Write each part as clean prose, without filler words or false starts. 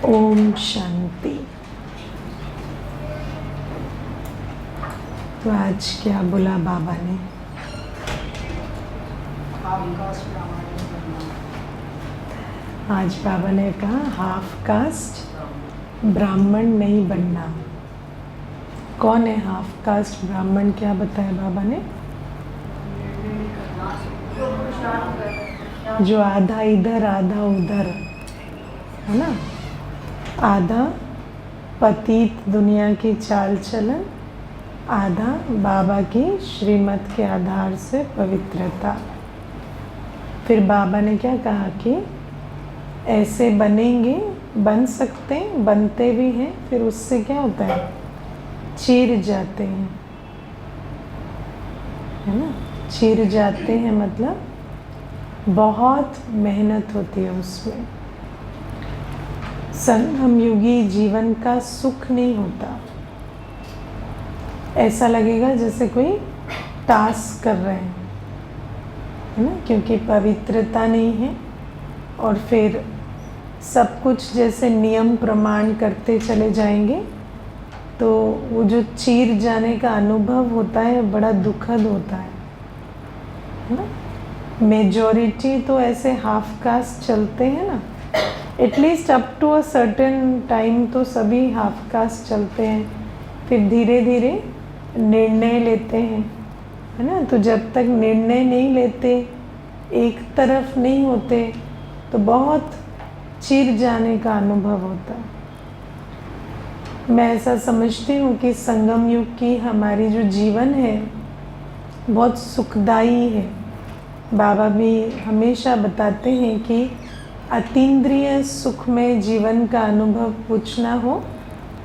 ओम शांति। तो आज क्या बोला बाबा ने? आज बाबा ने कहा हाफ कास्ट ब्राह्मण नहीं बनना। कौन है हाफ कास्ट ब्राह्मण? क्या बताया बाबा ने? जो आधा इधर आधा उधर है ना, आधा पतित दुनिया की चाल चलन, आधा बाबा की श्रीमत के आधार से पवित्रता। फिर बाबा ने क्या कहा कि ऐसे बनेंगे, बन सकते हैं, बनते भी हैं, फिर उससे क्या होता है, चीर जाते हैं, है ना। चीर जाते हैं मतलब बहुत मेहनत होती है उसमें। संगम युगी जीवन का सुख नहीं होता। ऐसा लगेगा जैसे कोई टास्क कर रहे हैं, है ना, क्योंकि पवित्रता नहीं है। और फिर सब कुछ जैसे नियम प्रमाण करते चले जाएंगे तो वो जो चीर जाने का अनुभव होता है बड़ा दुखद होता है ना। मेजॉरिटी तो ऐसे हाफ कास्ट चलते हैं ना, at least up to a certain time तो सभी हाफ कास्ट चलते हैं। फिर धीरे धीरे निर्णय लेते हैं, है ना। तो जब तक निर्णय नहीं लेते, एक तरफ नहीं होते, तो बहुत चीर जाने का अनुभव होता है। मैं ऐसा समझती हूँ कि संगम युग की हमारी जो जीवन है बहुत सुखदायी है। बाबा भी हमेशा बताते हैं कि अतीन्द्रिय सुख में जीवन का अनुभव पूछना हो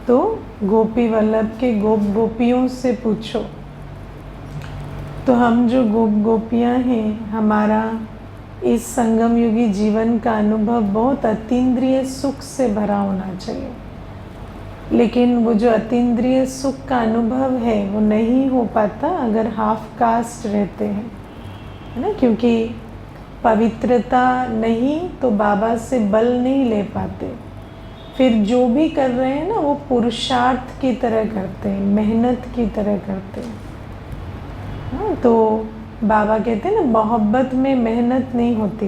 तो गोपी वल्लभ के गोप गोपियों से पूछो। तो हम जो गोप गोपियाँ हैं, हमारा इस संगम युगी जीवन का अनुभव बहुत अतीन्द्रिय सुख से भरा होना चाहिए। लेकिन वो जो अतीन्द्रिय सुख का अनुभव है वो नहीं हो पाता अगर हाफ कास्ट रहते हैं, है ना। क्योंकि पवित्रता नहीं तो बाबा से बल नहीं ले पाते। फिर जो भी कर रहे हैं ना वो पुरुषार्थ की तरह करते हैं, मेहनत की तरह करते हैं। हाँ, तो बाबा कहते हैं ना मोहब्बत में मेहनत नहीं होती,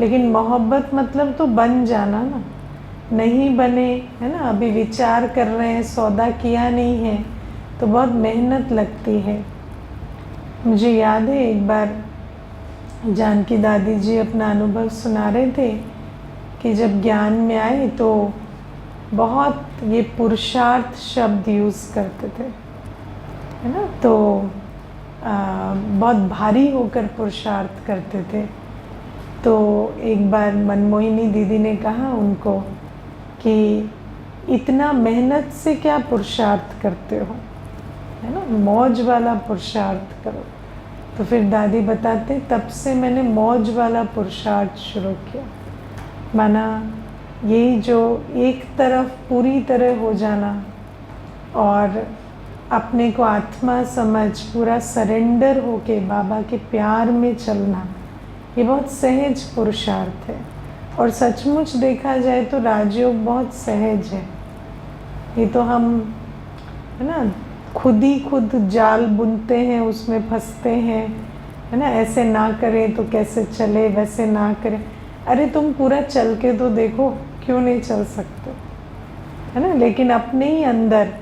लेकिन मोहब्बत मतलब तो बन जाना ना। नहीं बने, है ना, अभी विचार कर रहे हैं, सौदा किया नहीं है, तो बहुत मेहनत लगती है। मुझे याद है एक बार जानकी दादी जी अपना अनुभव सुना रहे थे कि जब ज्ञान में आए तो बहुत ये पुरुषार्थ शब्द यूज़ करते थे, है ना। तो बहुत भारी होकर पुरुषार्थ करते थे। तो एक बार मनमोहिनी दीदी ने कहा उनको कि इतना मेहनत से क्या पुरुषार्थ करते हो, है ना, मौज वाला पुरुषार्थ करो। तो फिर दादी बताते तब से मैंने मौज वाला पुरुषार्थ शुरू किया। माना यही जो एक तरफ पूरी तरह हो जाना और अपने को आत्मा समझ पूरा सरेंडर होके बाबा के प्यार में चलना, ये बहुत सहज पुरुषार्थ है। और सचमुच देखा जाए तो राजयोग बहुत सहज है। ये तो हम, है ना, खुद ही खुद जाल बुनते हैं, उसमें फंसते हैं, है ना। ऐसे ना करें तो कैसे चले, वैसे ना करें। अरे तुम पूरा चल के तो देखो, क्यों नहीं चल सकते, है ना। लेकिन अपने ही अंदर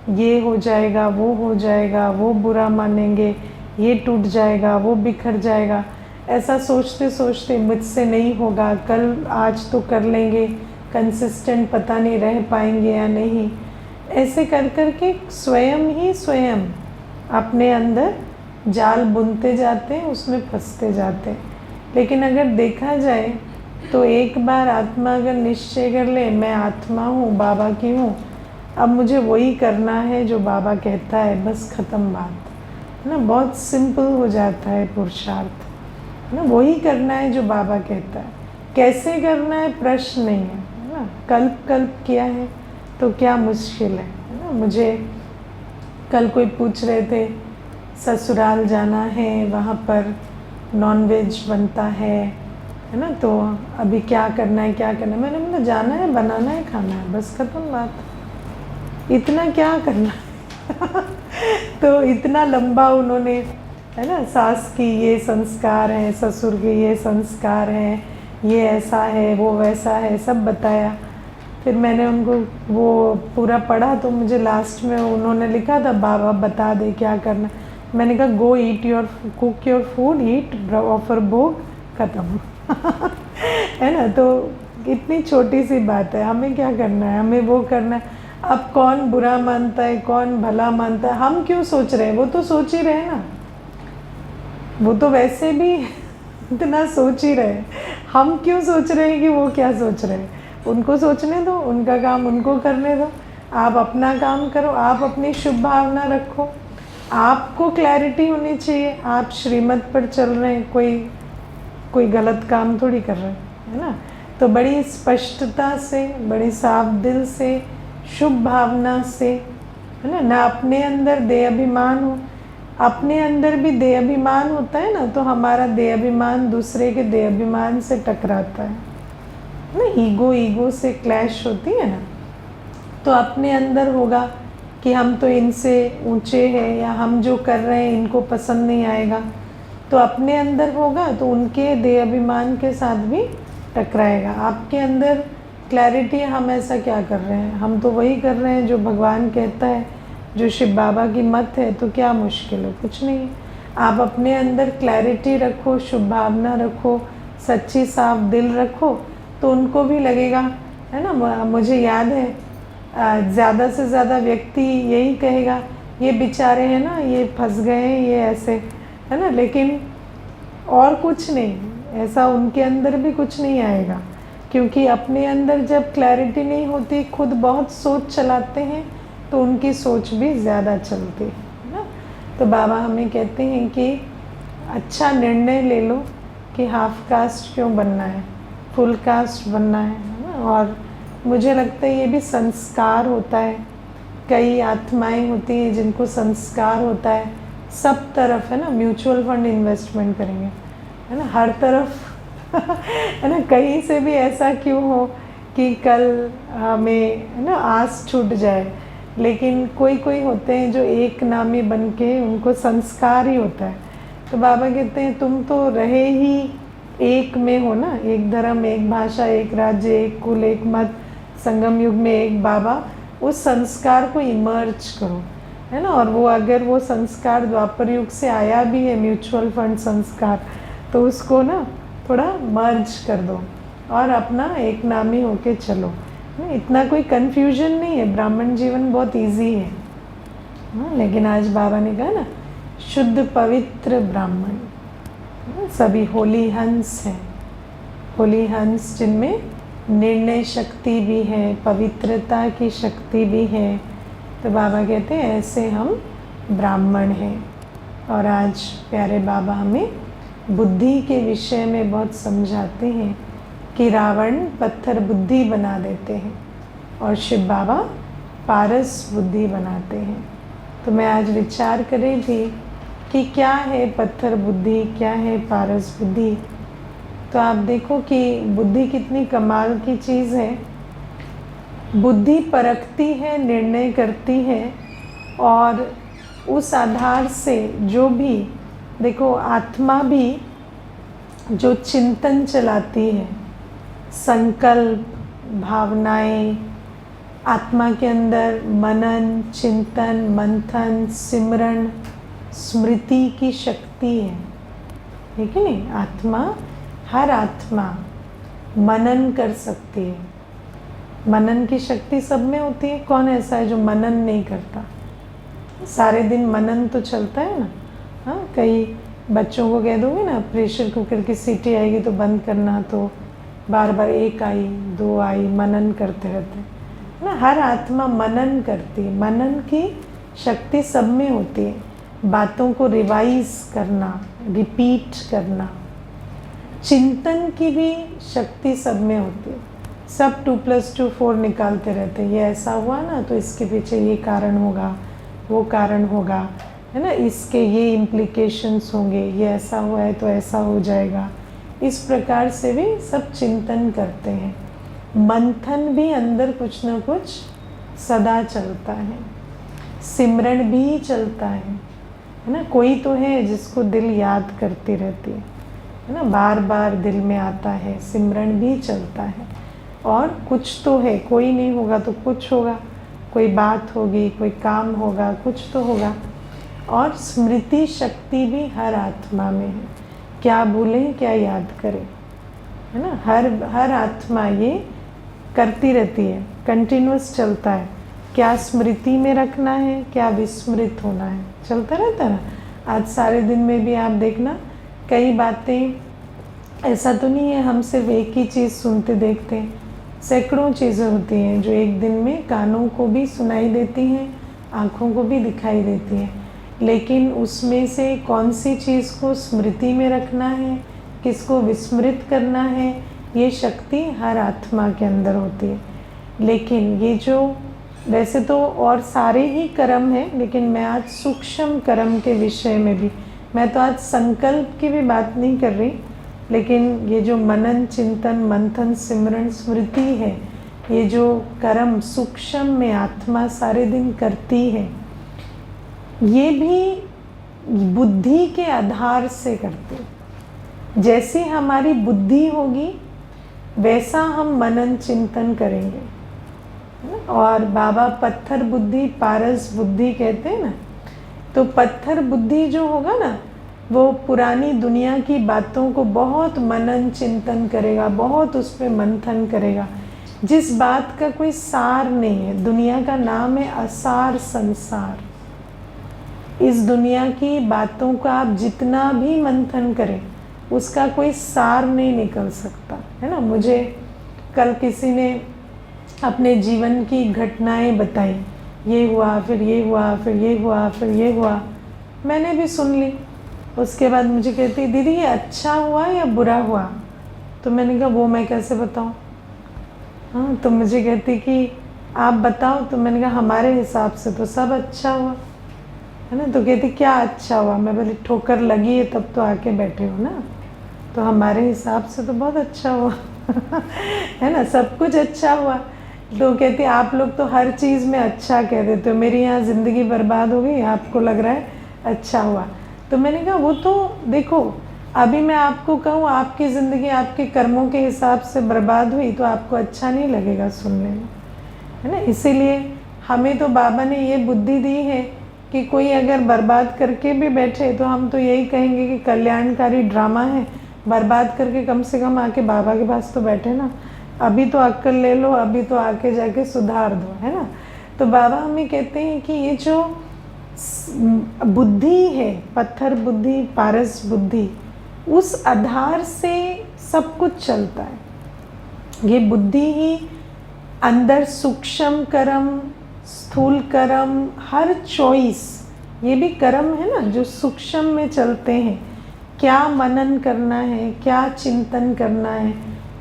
ये हो जाएगा, वो हो जाएगा, वो बुरा मानेंगे, ये टूट जाएगा, वो बिखर जाएगा, ऐसा सोचते सोचते मुझसे नहीं होगा, कल आज तो कर लेंगे, कंसिस्टेंट पता नहीं रह पाएंगे या नहीं, ऐसे कर कर के स्वयं ही स्वयं अपने अंदर जाल बुनते जाते हैं, उसमें फंसते जाते हैं। लेकिन अगर देखा जाए तो एक बार आत्मा अगर निश्चय कर ले मैं आत्मा हूँ, बाबा की हूँ, अब मुझे वही करना है जो बाबा कहता है, बस ख़त्म बात, है ना। बहुत सिंपल हो जाता है पुरुषार्थ, है ना। वही करना है जो बाबा कहता है। कैसे करना है प्रश्न नहीं है ना। कल्प किया है तो क्या मुश्किल है ना। मुझे कल कोई पूछ रहे थे ससुराल जाना है, वहाँ पर नॉनवेज बनता है, है ना। तो अभी क्या करना है, क्या करना है, मैंने बोला जाना है, बनाना है, खाना है, बस खत्म बात, इतना क्या करना है। तो इतना लंबा उन्होंने, है ना, सास की ये संस्कार हैं, ससुर के ये संस्कार हैं, ये ऐसा है, वो वैसा है, सब बताया। फिर मैंने उनको वो पूरा पढ़ा तो मुझे लास्ट में उन्होंने लिखा था, बाबा बता दे क्या करना। मैंने कहा go eat your, cook your food, eat, offer bhog, ख़त्म। है ना। तो इतनी छोटी सी बात है, हमें क्या करना है, हमें वो करना है। अब कौन बुरा मानता है, कौन भला मानता है, हम क्यों सोच रहे हैं, वो तो सोच ही रहे ना, वो तो वैसे भी इतना सोच ही रहे, हम क्यों सोच रहे हैं कि वो क्या सोच रहे हैं। उनको सोचने दो, उनका काम उनको करने दो, आप अपना काम करो, आप अपनी शुभ भावना रखो, आपको क्लैरिटी होनी चाहिए, आप श्रीमत पर चल रहे हैं, कोई गलत काम थोड़ी कर रहे हैं, है ना। तो बड़ी स्पष्टता से, बड़ी साफ दिल से, शुभ भावना से, है ना, ना अपने अंदर देह अभिमान हो। अपने अंदर भी देह अभिमान होता है ना, तो हमारा देह अभिमान दूसरे के देह अभिमान से टकराता है ना, ईगो से क्लैश होती है ना। तो अपने अंदर होगा कि हम तो इनसे ऊंचे हैं, या हम जो कर रहे हैं इनको पसंद नहीं आएगा, तो अपने अंदर होगा तो उनके देह अभिमान के साथ भी टकराएगा। आपके अंदर क्लैरिटी है, हम ऐसा क्या कर रहे हैं, हम तो वही कर रहे हैं जो भगवान कहता है, जो शिव बाबा की मत है, तो क्या मुश्किल है, कुछ नहीं है। आप अपने अंदर क्लैरिटी रखो, शुभ भावना रखो, सच्ची साफ दिल रखो, तो उनको भी लगेगा, है ना। मुझे याद है ज़्यादा से ज़्यादा व्यक्ति यही कहेगा, ये बेचारे हैं ना, ये फंस गए हैं, ये ऐसे, है ना, लेकिन और कुछ नहीं, ऐसा उनके अंदर भी कुछ नहीं आएगा, क्योंकि अपने अंदर जब क्लैरिटी नहीं होती, खुद बहुत सोच चलाते हैं, तो उनकी सोच भी ज़्यादा चलती है ना। तो बाबा हमें कहते हैं कि अच्छा निर्णय ले लो कि हाफ कास्ट क्यों बनना है, फुल कास्ट बनना है ना। और मुझे लगता है ये भी संस्कार होता है, कई आत्माएं होती हैं जिनको संस्कार होता है, सब तरफ, है ना, म्यूचुअल फंड इन्वेस्टमेंट करेंगे, है ना, हर तरफ है ना, कहीं से भी ऐसा क्यों हो कि कल हमें, है ना, आस छूट जाए। लेकिन कोई होते हैं जो एक नामी बन के, उनको संस्कार ही होता है। तो बाबा कहते हैं तुम तो रहे ही एक में हो ना, एक धर्म, एक भाषा, एक राज्य, एक कुल, एक मत, संगम युग में एक बाबा। उस संस्कार को इमर्ज करो, है ना। और वो अगर वो संस्कार द्वापर युग से आया भी है, म्यूचुअल फंड संस्कार, तो उसको ना थोड़ा मर्ज कर दो और अपना एक नामी होके चलो। इतना कोई कन्फ्यूजन नहीं है, ब्राह्मण जीवन बहुत इजी है। हाँ, लेकिन आज बाबा ने कहा ना, शुद्ध पवित्र ब्राह्मण, सभी होली हंस हैं, होली हंस जिनमें निर्णय शक्ति भी है, पवित्रता की शक्ति भी है। तो बाबा कहते हैं ऐसे हम ब्राह्मण हैं। और आज प्यारे बाबा हमें बुद्धि के विषय में बहुत समझाते हैं कि रावण पत्थर बुद्धि बना देते हैं और शिव बाबा पारस बुद्धि बनाते हैं। तो मैं आज विचार कर रही थी कि क्या है पत्थर बुद्धि, क्या है पारस बुद्धि। तो आप देखो कि बुद्धि कितनी कमाल की चीज़ है। बुद्धि परखती है, निर्णय करती है, और उस आधार से जो भी, देखो आत्मा भी जो चिंतन चलाती है, संकल्प, भावनाएं, आत्मा के अंदर मनन, चिंतन, मंथन, सिमरण, स्मृति की शक्ति है कि नहीं। आत्मा, हर आत्मा मनन कर सकती है। मनन की शक्ति सब में होती है। कौन ऐसा है जो मनन नहीं करता? सारे दिन मनन तो चलता है ना। हाँ, कई बच्चों को कह दोगे ना, प्रेशर कुकर की सीटी आएगी तो बंद करना, तो बार बार एक आई, दो आई, मनन करते रहते हैं ना। हर आत्मा मनन करती है। मनन की शक्ति सब में होती है। बातों को रिवाइज करना, रिपीट करना, चिंतन की भी शक्ति सब में होती है। सब 2+2 4 निकालते रहते हैं। ये ऐसा हुआ ना तो इसके पीछे ये कारण होगा, वो कारण होगा, है ना, इसके ये इम्प्लीकेशंस होंगे, ये ऐसा हुआ है तो ऐसा हो जाएगा, इस प्रकार से भी सब चिंतन करते हैं। मंथन भी अंदर कुछ न कुछ सदा चलता है, सिमरन भी चलता है ना। कोई तो है जिसको दिल याद करती रहती है ना, बार बार दिल में आता है, सिमरन भी चलता है। और कुछ तो है, कोई नहीं होगा तो कुछ होगा, कोई बात होगी, कोई काम होगा, कुछ तो होगा। और स्मृति शक्ति भी हर आत्मा में है, क्या भूलें क्या याद करें, है ना। हर आत्मा ये करती रहती है, कंटिन्यूस चलता है, क्या स्मृति में रखना है, क्या विस्मृत होना है, चलता रहता है ना। आज सारे दिन में भी आप देखना कई बातें, ऐसा तो नहीं है हम सिर्फ एक ही चीज़ सुनते देखते हैं, सैकड़ों चीज़ें होती हैं जो एक दिन में कानों को भी सुनाई देती हैं, आँखों को भी दिखाई देती हैं। लेकिन उसमें से कौन सी चीज़ को स्मृति में रखना है, किसको विस्मृत करना है, ये शक्ति हर आत्मा के अंदर होती है। लेकिन ये जो वैसे तो और सारे ही कर्म हैं, लेकिन मैं आज सूक्ष्म कर्म के विषय में भी, मैं तो आज संकल्प की भी बात नहीं कर रही, लेकिन ये जो मनन चिंतन मंथन सिमरन स्मृति है, ये जो कर्म सूक्ष्म में आत्मा सारे दिन करती है, ये भी बुद्धि के आधार से करते। जैसी हमारी बुद्धि होगी वैसा हम मनन चिंतन करेंगे। और बाबा पत्थर बुद्धि पारस बुद्धि कहते हैं ना, तो पत्थर बुद्धि जो होगा ना, वो पुरानी दुनिया की बातों को बहुत मनन चिंतन करेगा, बहुत उस पर मंथन करेगा, जिस बात का कोई सार नहीं है। दुनिया का नाम है असार संसार। इस दुनिया की बातों का आप जितना भी मंथन करें, उसका कोई सार नहीं निकल सकता, है ना। मुझे कल किसी ने अपने जीवन की घटनाएं बताई, ये हुआ फिर ये हुआ फिर ये हुआ फिर ये हुआ, मैंने भी सुन ली। उसके बाद मुझे कहती, दीदी ये अच्छा हुआ या बुरा हुआ? तो मैंने कहा वो मैं कैसे बताऊं। हाँ, तो मुझे कहती कि आप बताओ। तो मैंने कहा हमारे हिसाब से तो सब अच्छा हुआ, है ना। तो कहती क्या अच्छा हुआ? मैं बोली ठोकर लगी है तब तो आके बैठे हो ना, तो हमारे हिसाब से तो बहुत अच्छा हुआ है ना, सब कुछ अच्छा हुआ। तो कहती आप लोग तो हर चीज़ में अच्छा कह देते हो, मेरी यहाँ ज़िंदगी बर्बाद हो गई, आपको लग रहा है अच्छा हुआ। तो मैंने कहा वो तो देखो, अभी मैं आपको कहूँ आपकी ज़िंदगी आपके कर्मों के हिसाब से बर्बाद हुई तो आपको अच्छा नहीं लगेगा सुनने में, है ना। इसीलिए हमें तो बाबा ने ये बुद्धि दी है कि कोई अगर बर्बाद करके भी बैठे तो हम तो यही कहेंगे कि कल्याणकारी ड्रामा है, बर्बाद करके कम से कम आके बाबा के पास तो बैठे ना, अभी तो अक्ल ले लो, अभी तो आके जाके सुधार दो, है ना। तो बाबा हमें कहते हैं कि ये जो बुद्धि है, पत्थर बुद्धि पारस बुद्धि, उस आधार से सब कुछ चलता है। ये बुद्धि ही अंदर सूक्ष्म कर्म स्थूल कर्म हर चॉइस, ये भी कर्म है ना जो सूक्ष्म में चलते हैं, क्या मनन करना है, क्या चिंतन करना है,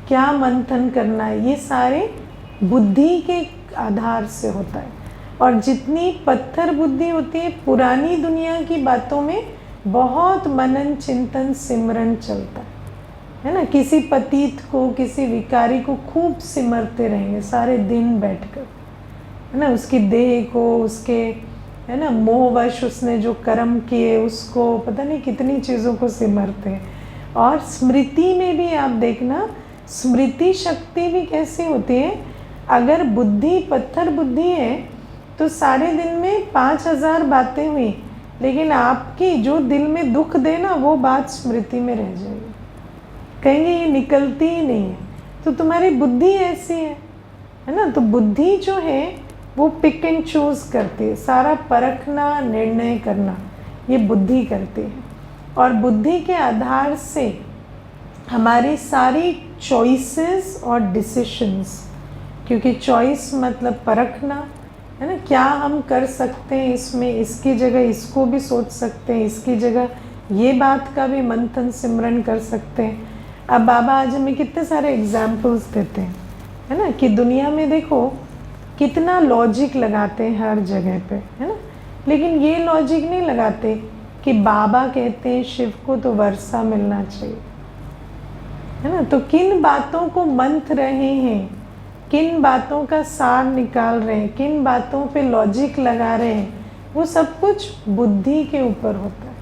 क्या मंथन करना है, ये सारे बुद्धि के आधार से होता है। और जितनी पत्थर बुद्धि होती है, पुरानी दुनिया की बातों में बहुत मनन चिंतन सिमरन चलता है ना। किसी पतित को किसी विकारी को खूब सिमरते रहेंगे सारे दिन बैठकर, है ना। उसकी देह को, उसके, है ना, मोहवश उसने जो कर्म किए उसको, पता नहीं कितनी चीज़ों को सिमरते हैं। और स्मृति में भी आप देखना, स्मृति शक्ति भी कैसी होती है। अगर बुद्धि पत्थर बुद्धि है तो सारे दिन में 5000 बातें हुई, लेकिन आपकी जो दिल में दुख दे ना, वो बात स्मृति में रह जाएगी, कहेंगे ये निकलती ही नहीं है। तो तुम्हारी बुद्धि ऐसी है ना। तो बुद्धि जो है वो पिक एंड चूज़ करती है, सारा परखना निर्णय करना ये बुद्धि करती है। और बुद्धि के आधार से हमारी सारी चॉइसेस और डिसीशंस, क्योंकि चॉइस मतलब परखना, है ना, क्या हम कर सकते हैं इसमें, इसकी जगह इसको भी सोच सकते हैं, इसकी जगह ये बात का भी मंथन सिमरन कर सकते हैं। अब बाबा आज हमें कितने सारे एग्जाम्पल्स देते हैं, है ना, कि दुनिया में देखो कितना लॉजिक लगाते हैं हर जगह पे, है ना। लेकिन ये लॉजिक नहीं लगाते कि बाबा कहते हैं शिव को तो वर्षा मिलना चाहिए, है ना। तो किन बातों को मंथ रहे हैं, किन बातों का सार निकाल रहे हैं, किन बातों पे लॉजिक लगा रहे हैं, वो सब कुछ बुद्धि के ऊपर होता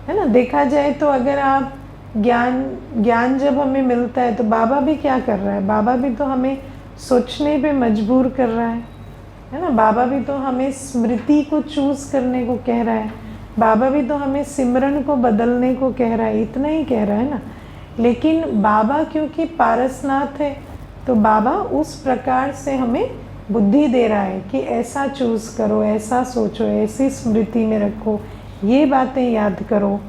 है ना। देखा जाए तो अगर आप ज्ञान जब हमें मिलता है तो बाबा भी क्या कर रहा है, बाबा भी तो हमें सोचने पे मजबूर कर रहा है ना। बाबा भी तो हमें स्मृति को चूज़ करने को कह रहा है, बाबा भी तो हमें सिमरन को बदलने को कह रहा है, इतना ही कह रहा है ना। लेकिन बाबा क्योंकि पारसनाथ है तो बाबा उस प्रकार से हमें बुद्धि दे रहा है कि ऐसा चूज़ करो, ऐसा सोचो, ऐसी स्मृति में रखो, ये बातें याद करो।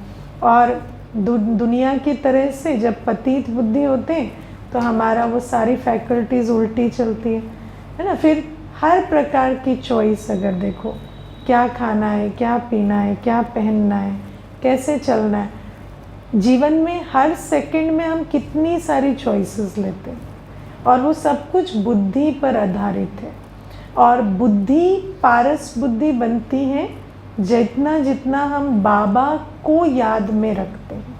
और दुनिया की तरह से जब पतित बुद्धि होते हैं तो हमारा वो सारी फैकल्टीज़ उल्टी चलती है ना। फिर हर प्रकार की चॉइस अगर देखो, क्या खाना है, क्या पीना है, क्या पहनना है, कैसे चलना है, जीवन में हर सेकंड में हम कितनी सारी चॉइसेस लेते हैं और वो सब कुछ बुद्धि पर आधारित है। और बुद्धि पारस बुद्धि बनती है जितना जितना हम बाबा को याद में रखते हैं,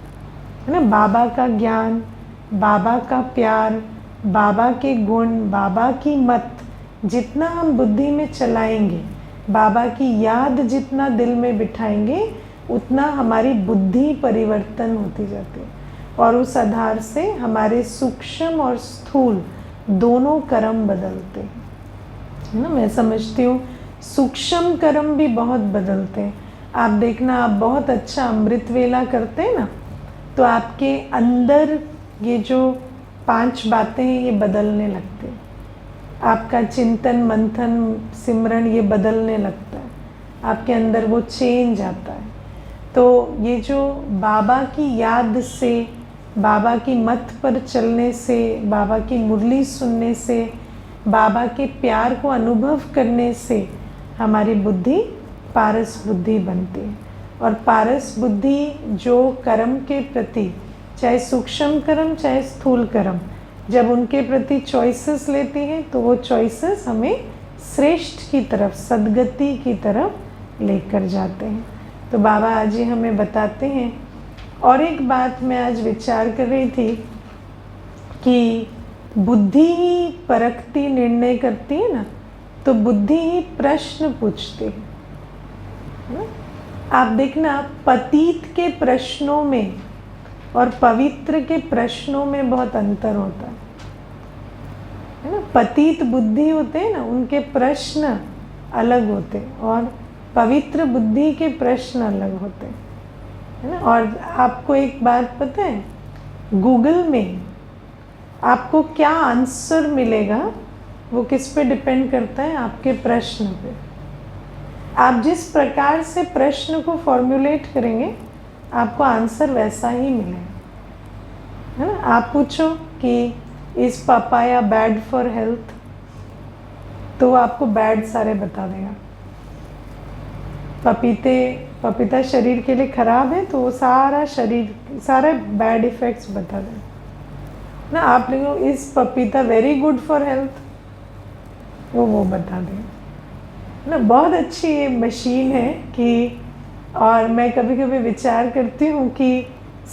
है ना। बाबा का ज्ञान, बाबा का प्यार, बाबा के गुण, बाबा की मत जितना हम बुद्धि में चलाएंगे, बाबा की याद जितना दिल में बिठाएंगे, उतना हमारी बुद्धि परिवर्तन होती जाती है और उस आधार से हमारे सूक्ष्म और स्थूल दोनों कर्म बदलते हैं, है ना। मैं समझती हूँ सूक्ष्म कर्म भी बहुत बदलते हैं। आप देखना, आप बहुत अच्छा अमृत वेला करते हैं ना, तो आपके अंदर ये जो 5 बातें हैं ये बदलने लगते हैं। आपका चिंतन मंथन सिमरन ये बदलने लगता है, आपके अंदर वो चेंज आता है। तो ये जो बाबा की याद से, बाबा की मत पर चलने से, बाबा की मुरली सुनने से, बाबा के प्यार को अनुभव करने से हमारी बुद्धि पारस बुद्धि बनती है। और पारस बुद्धि जो कर्म के प्रति, चाहे सूक्ष्म कर्म चाहे स्थूल कर्म, जब उनके प्रति चॉइसेस लेती है तो वो चॉइसेस हमें श्रेष्ठ की तरफ, सद्गति की तरफ लेकर जाते हैं। तो बाबा आज ही हमें बताते हैं। और एक बात मैं आज विचार कर रही थी कि बुद्धि ही परखती निर्णय करती है ना, तो बुद्धि ही प्रश्न पूछती है ना? आप देखना, पतित के प्रश्नों में और पवित्र के प्रश्नों में बहुत अंतर होता है ना। पतित बुद्धि होते हैं ना, उनके प्रश्न अलग होते हैं और पवित्र बुद्धि के प्रश्न अलग होते हैं, है ना। और आपको एक बात पता है, गूगल में आपको क्या आंसर मिलेगा वो किस पे डिपेंड करता है, आपके प्रश्न पे। आप जिस प्रकार से प्रश्न को फॉर्मुलेट करेंगे आपको आंसर वैसा ही मिलेगा, है ना। आप पूछो कि is papaya bad for health, तो वो आपको बैड सारे बता देगा। पपीता शरीर के लिए खराब है तो वो सारे बैड इफ़ेक्ट्स बता देगा ना। आप लिखो इज पपीता वेरी गुड फॉर हेल्थ, वो बता देगा ना। बहुत अच्छी ये मशीन है कि, और मैं कभी कभी विचार करती हूँ कि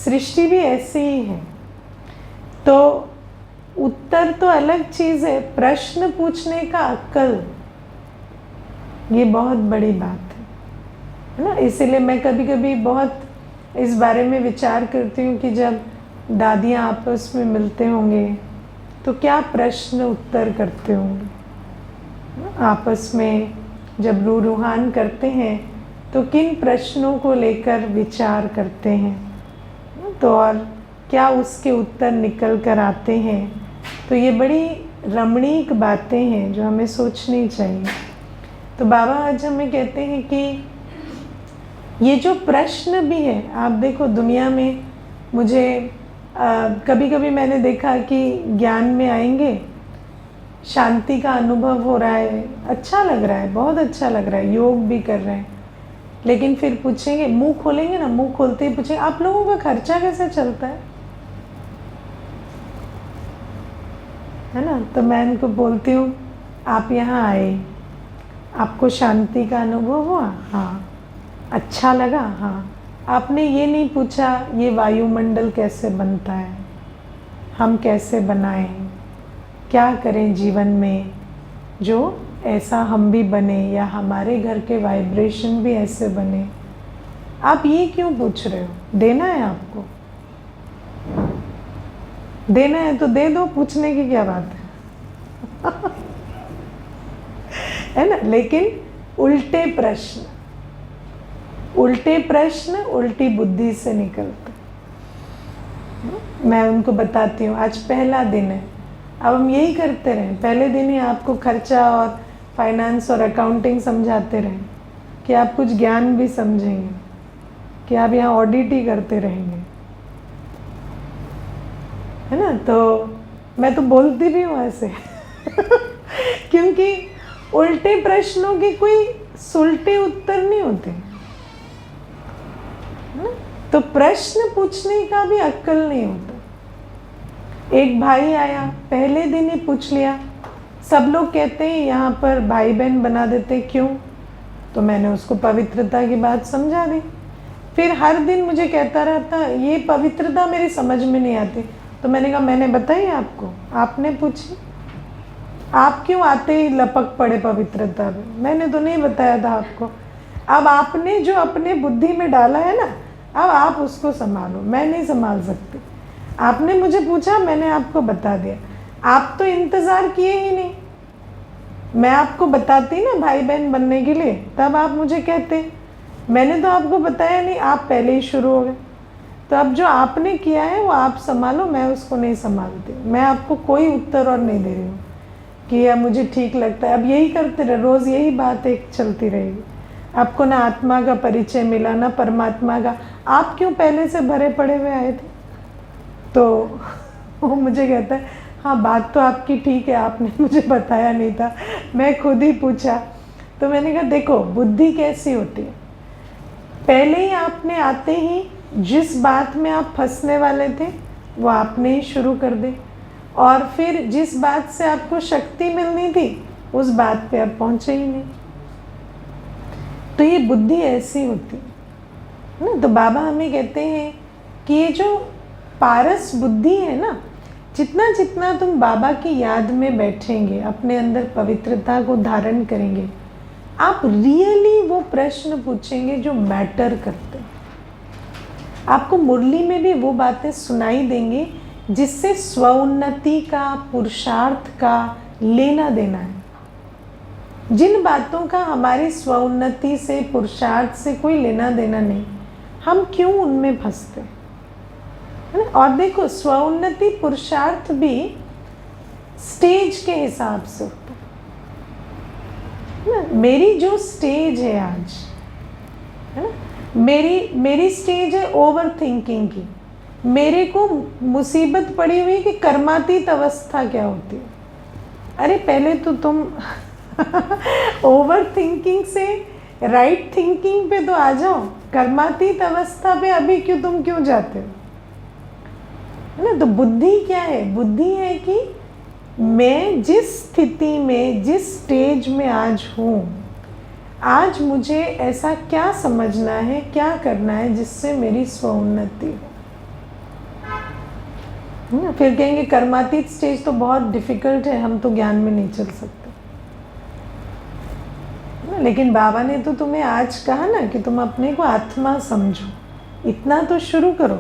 सृष्टि भी ऐसी ही है। तो उत्तर तो अलग चीज़ है, प्रश्न पूछने का अक्ल, ये बहुत बड़ी बात है ना। इसीलिए मैं कभी कभी बहुत इस बारे में विचार करती हूँ कि जब दादियाँ आपस में मिलते होंगे तो क्या प्रश्न उत्तर करते होंगे, आपस में जब रूहान करते हैं तो किन प्रश्नों को लेकर विचार करते हैं, तो और क्या उसके उत्तर निकल कर आते हैं। तो ये बड़ी रमणीक बातें हैं जो हमें सोचनी चाहिए। तो बाबा आज हमें कहते हैं कि ये जो प्रश्न भी है, आप देखो दुनिया में, मुझे कभी कभी मैंने देखा कि ज्ञान में आएंगे, शांति का अनुभव हो रहा है, अच्छा लग रहा है, बहुत अच्छा लग रहा है, योग भी कर रहे हैं, लेकिन फिर पूछेंगे, मुंह खोलेंगे ना, मुंह खोलते ही पूछेंगे आप लोगों का खर्चा कैसे चलता है ना। तो मैं उनको बोलती हूँ, आप यहाँ आए, आपको शांति का अनुभव हुआ, हाँ, अच्छा लगा, हाँ, आपने ये नहीं पूछा ये वायुमंडल कैसे बनता है हम कैसे बनाएं, क्या करें जीवन में जो ऐसा हम भी बने या हमारे घर के वाइब्रेशन भी ऐसे बने। आप ये क्यों पूछ रहे हो? देना है आपको, देना है तो दे दो, पूछने की क्या बात है है ना। लेकिन उल्टे प्रश्न उल्टी बुद्धि से निकलते। मैं उनको बताती हूँ, आज पहला दिन है, अब हम यही करते रहें। पहले दिन ही आपको खर्चा और फाइनेंस और अकाउंटिंग समझाते रहें कि आप कुछ ज्ञान भी समझेंगे, कि आप यहाँ ऑडिट ही करते रहेंगे, है ना। तो मैं तो बोलती भी हूँ ऐसे क्योंकि उल्टे प्रश्नों के कोई सुलटे उत्तर नहीं होते, है ना। तो प्रश्न पूछने का भी अक्ल नहीं होता। एक भाई आया, पहले दिन ही पूछ लिया। सब लोग कहते हैं यहाँ पर भाई बहन बना देते, क्यों? तो मैंने उसको पवित्रता की बात समझा दी। फिर हर दिन मुझे कहता रहता, ये पवित्रता मेरी समझ में नहीं आती। तो मैंने कहा, मैंने बताई आपको, आपने पूछी, आप क्यों आते ही लपक पड़े पवित्रता में? मैंने तो नहीं बताया था आपको। अब आपने जो अपने बुद्धि में डाला है ना, अब आप उसको संभालो, मैं नहीं संभाल सकती। आपने मुझे पूछा, मैंने आपको बता दिया। आप तो इंतज़ार किए ही नहीं। मैं आपको बताती ना भाई बहन बनने के लिए, तब आप मुझे कहते। मैंने तो आपको बताया नहीं, आप पहले ही शुरू हो गए। तो अब जो आपने किया है वो आप संभालो, मैं उसको नहीं संभालती। मैं आपको कोई उत्तर और नहीं दे रही हूँ कि यह मुझे ठीक लगता है। अब यही करते रहे, रोज़ यही बात एक चलती रहेगी। आपको ना आत्मा का परिचय मिला, ना परमात्मा का। आप क्यों पहले से भरे पड़े हुए आए थे? तो वो मुझे कहता है, हाँ बात तो आपकी ठीक है, आपने मुझे बताया नहीं था, मैं खुद ही पूछा। तो मैंने कहा, देखो बुद्धि कैसी होती है। पहले ही आपने आते ही जिस बात में आप फंसने वाले थे वो आपने ही शुरू कर दी, और फिर जिस बात से आपको शक्ति मिलनी थी उस बात पे आप पहुँचे ही नहीं। तो ये बुद्धि ऐसी होती है ना। तो बाबा हमें कहते हैं कि ये जो पारस बुद्धि है ना, जितना जितना तुम बाबा की याद में बैठेंगे, अपने अंदर पवित्रता को धारण करेंगे, आप रियली वो प्रश्न पूछेंगे जो मैटर करते हैं। आपको मुरली में भी वो बातें सुनाई देंगी जिससे स्वउन्नति का, पुरुषार्थ का लेना देना है। जिन बातों का हमारी स्वउन्नति से, पुरुषार्थ से कोई लेना देना नहीं, हम क्यों उनमें फंसते हैं, है ना। और देखो, स्वउन्नति पुरुषार्थ भी स्टेज के हिसाब से होता है ना। मेरी जो स्टेज है आज, है ना, मेरी स्टेज है ओवर थिंकिंग की। मेरे को मुसीबत पड़ी हुई कि कर्मातीत अवस्था क्या होती है। अरे पहले तो तुम ओवर थिंकिंग से राइट थिंकिंग पे तो आ जाओ। कर्मातीत अवस्था पे अभी तुम क्यों जाते हो, है ना। तो बुद्धि क्या है? बुद्धि है कि मैं जिस स्थिति में, जिस स्टेज में आज हूँ, आज मुझे ऐसा क्या समझना है, क्या करना है जिससे मेरी स्वउन्नति हो। फिर कहेंगे कर्मातीत स्टेज तो बहुत डिफिकल्ट है, हम तो ज्ञान में नहीं चल सकते। लेकिन बाबा ने तो तुम्हें आज कहा ना कि तुम अपने को आत्मा समझो, इतना तो शुरू करो।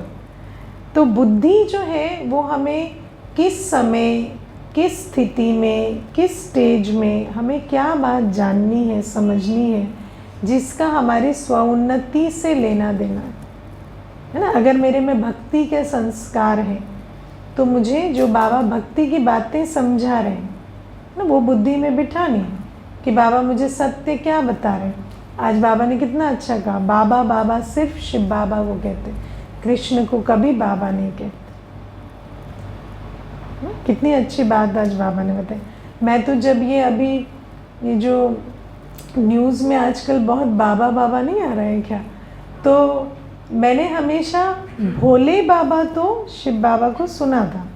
तो बुद्धि जो है वो हमें किस समय, किस स्थिति में, किस स्टेज में हमें क्या बात जाननी है, समझनी है, जिसका हमारी स्वउन्नति से लेना देना है ना। अगर मेरे में भक्ति के संस्कार हैं तो मुझे जो बाबा भक्ति की बातें समझा रहे हैं ना, वो बुद्धि में बिठानी है कि बाबा मुझे सत्य क्या बता रहे हैं। आज बाबा ने कितना अच्छा कहा, बाबा बाबा सिर्फ शिव बाबा को कहते, कृष्ण को कभी बाबा नहीं कहते। कितनी अच्छी बात आज बाबा ने बताई। मैं तो जब ये जो न्यूज़ में आजकल बहुत बाबा बाबा नहीं आ रहा है क्या, तो मैंने हमेशा भोले बाबा तो शिव बाबा को सुना था,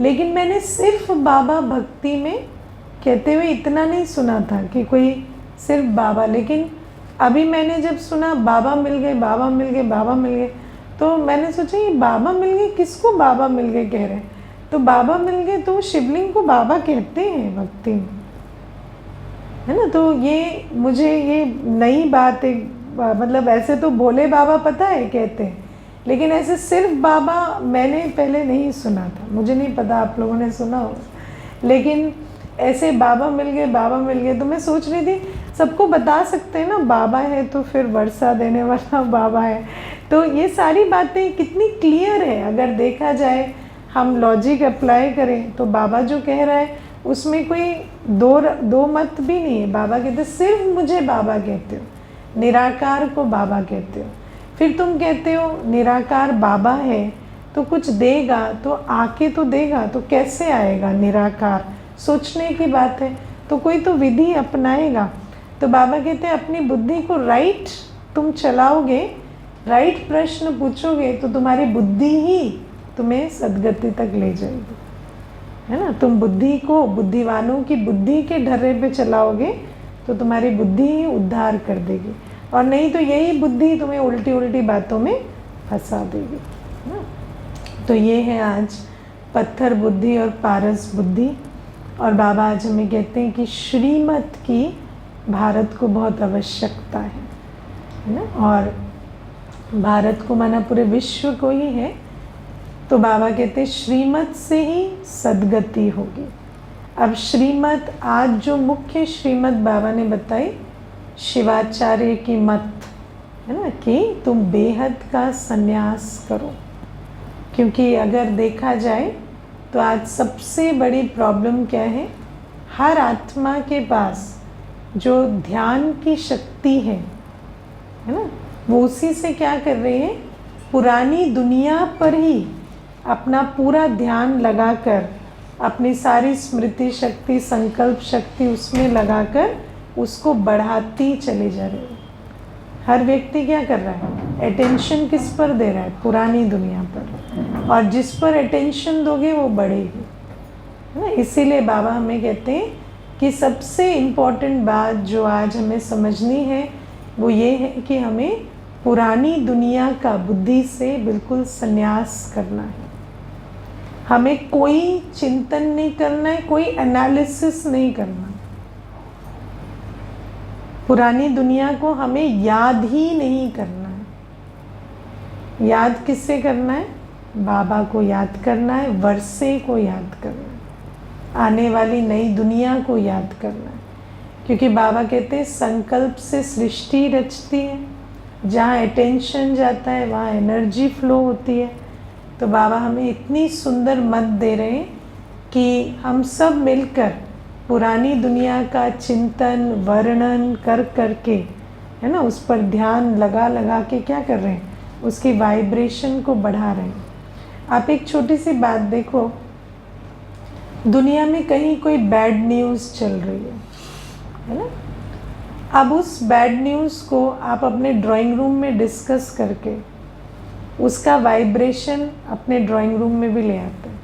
लेकिन मैंने सिर्फ बाबा भक्ति में कहते हुए इतना नहीं सुना था कि कोई सिर्फ बाबा। लेकिन अभी मैंने जब सुना बाबा मिल गए, बाबा मिल गए, बाबा मिल गए, तो मैंने सोचा ये बाबा मिल गए, किसको बाबा मिल गए कह रहे हैं। तो बाबा मिल गए तो शिवलिंग को बाबा कहते हैं भक्ति में, है ना। तो ये मुझे ये नई बात है, मतलब ऐसे तो भोले बाबा पता है कहते हैं, लेकिन ऐसे सिर्फ बाबा मैंने पहले नहीं सुना था, मुझे नहीं पता आप लोगों ने सुना होगा, लेकिन ऐसे बाबा मिल गए तो मैं सोच रही थी सबको बता सकते हैं ना, बाबा है तो फिर वर्षा देने वाला बाबा है। तो ये सारी बातें कितनी क्लियर है, अगर देखा जाए हम लॉजिक अप्लाई करें तो बाबा जो कह रहा है उसमें कोई दो मत भी नहीं है। बाबा कहते सिर्फ मुझे बाबा कहते हो, निराकार को बाबा कहते हो, फिर तुम कहते हो निराकार बाबा है तो कुछ देगा तो आके तो देगा, तो कैसे आएगा निराकार, सोचने की बात है, तो कोई तो विधि अपनाएगा। तो बाबा कहते हैं अपनी बुद्धि को राइट तुम चलाओगे, राइट प्रश्न पूछोगे तो तुम्हारी बुद्धि ही तुम्हें सदगति तक ले जाएगी, है ना। तुम बुद्धि को, बुद्धिवानों की बुद्धि के ढर्रे पे चलाओगे तो तुम्हारी बुद्धि ही उद्धार कर देगी, और नहीं तो यही बुद्धि तुम्हें उल्टी उल्टी बातों में फंसा देगी, है ना। तो ये है आज पत्थर बुद्धि और पारस बुद्धि। और बाबा आज हमें कहते हैं कि श्रीमत की भारत को बहुत आवश्यकता है ना, और भारत को माना पूरे विश्व को ही है। तो बाबा कहते हैं श्रीमत से ही सद्गति होगी। अब श्रीमत, आज जो मुख्य श्रीमत बाबा ने बताई शिवाचार्य की मत, है ना, कि तुम बेहद का संन्यास करो। क्योंकि अगर देखा जाए तो आज सबसे बड़ी प्रॉब्लम क्या है, हर आत्मा के पास जो ध्यान की शक्ति है ना, वो उसी से क्या कर रहे हैं, पुरानी दुनिया पर ही अपना पूरा ध्यान लगाकर, अपनी सारी स्मृति शक्ति, संकल्प शक्ति उसमें लगाकर उसको बढ़ाती चले जा रहे हैं। हर व्यक्ति क्या कर रहा है, अटेंशन किस पर दे रहा है, पुरानी दुनिया पर, और जिस पर अटेंशन दोगे वो बढ़ेगी, है ना। इसीलिए बाबा हमें कहते हैं कि सबसे इम्पोर्टेंट बात जो आज हमें समझनी है वो ये है कि हमें पुरानी दुनिया का बुद्धि से बिल्कुल संन्यास करना है। हमें कोई चिंतन नहीं करना है, कोई एनालिसिस नहीं करना। पुरानी दुनिया को हमें याद ही नहीं करना है। याद किससे करना है, बाबा को याद करना है, वर्षे को याद करना है, आने वाली नई दुनिया को याद करना है। क्योंकि बाबा कहते हैं संकल्प से सृष्टि रचती है, जहाँ अटेंशन जाता है वहाँ एनर्जी फ्लो होती है। तो बाबा हमें इतनी सुंदर मत दे रहे हैं कि हम सब मिलकर पुरानी दुनिया का चिंतन वर्णन कर करके, है ना, उस पर ध्यान लगा लगा के क्या कर रहे हैं, उसकी वाइब्रेशन को बढ़ा रहे हैं। आप एक छोटी सी बात देखो, दुनिया में कहीं कोई बैड न्यूज़ चल रही है ना, अब उस बैड न्यूज़ को आप अपने ड्राइंग रूम में डिस्कस करके उसका वाइब्रेशन अपने ड्राइंग रूम में भी ले आते हैं,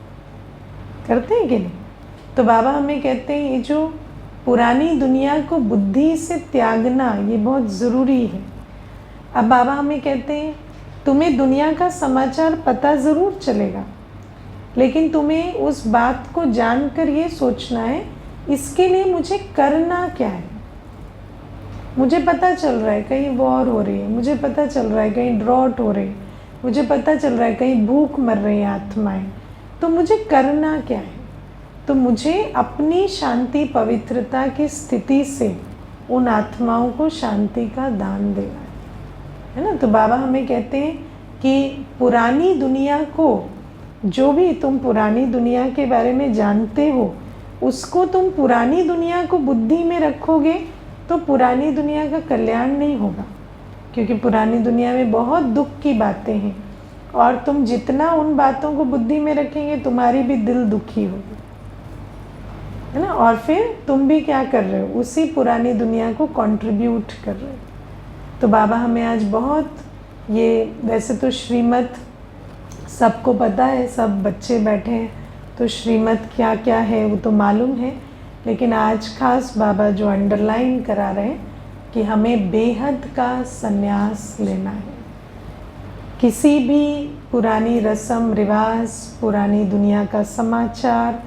करते हैं कि नहीं। तो बाबा हमें कहते हैं ये जो पुरानी दुनिया को बुद्धि से त्यागना ये बहुत ज़रूरी है। अब बाबा हमें कहते हैं तुम्हें दुनिया का समाचार पता ज़रूर चलेगा, लेकिन तुम्हें उस बात को जानकर ये सोचना है इसके लिए मुझे करना क्या है। मुझे पता चल रहा है कहीं वॉर हो रही है, मुझे पता चल रहा है कहीं ड्रॉट हो रही है, मुझे पता चल रहा है कहीं भूख मर रही है आत्माएं, तो मुझे करना क्या है। तो मुझे अपनी शांति पवित्रता की स्थिति से उन आत्माओं को शांति का दान देना है ना। तो बाबा हमें कहते हैं कि पुरानी दुनिया को, जो भी तुम पुरानी दुनिया के बारे में जानते हो उसको तुम पुरानी दुनिया को बुद्धि में रखोगे तो पुरानी दुनिया का कल्याण नहीं होगा। क्योंकि पुरानी दुनिया में बहुत दुख की बातें हैं, और तुम जितना उन बातों को बुद्धि में रखेंगे तुम्हारी भी दिल दुखी होगी, है ना, और फिर तुम भी क्या कर रहे हो, उसी पुरानी दुनिया को कंट्रीब्यूट कर रहे हो। तो बाबा हमें आज बहुत, ये वैसे तो श्रीमत सबको पता है, सब बच्चे बैठे हैं तो श्रीमत क्या क्या है वो तो मालूम है, लेकिन आज खास बाबा जो अंडरलाइन करा रहे हैं कि हमें बेहद का संन्यास लेना है। किसी भी पुरानी रस्म रिवाज, पुरानी दुनिया का समाचार,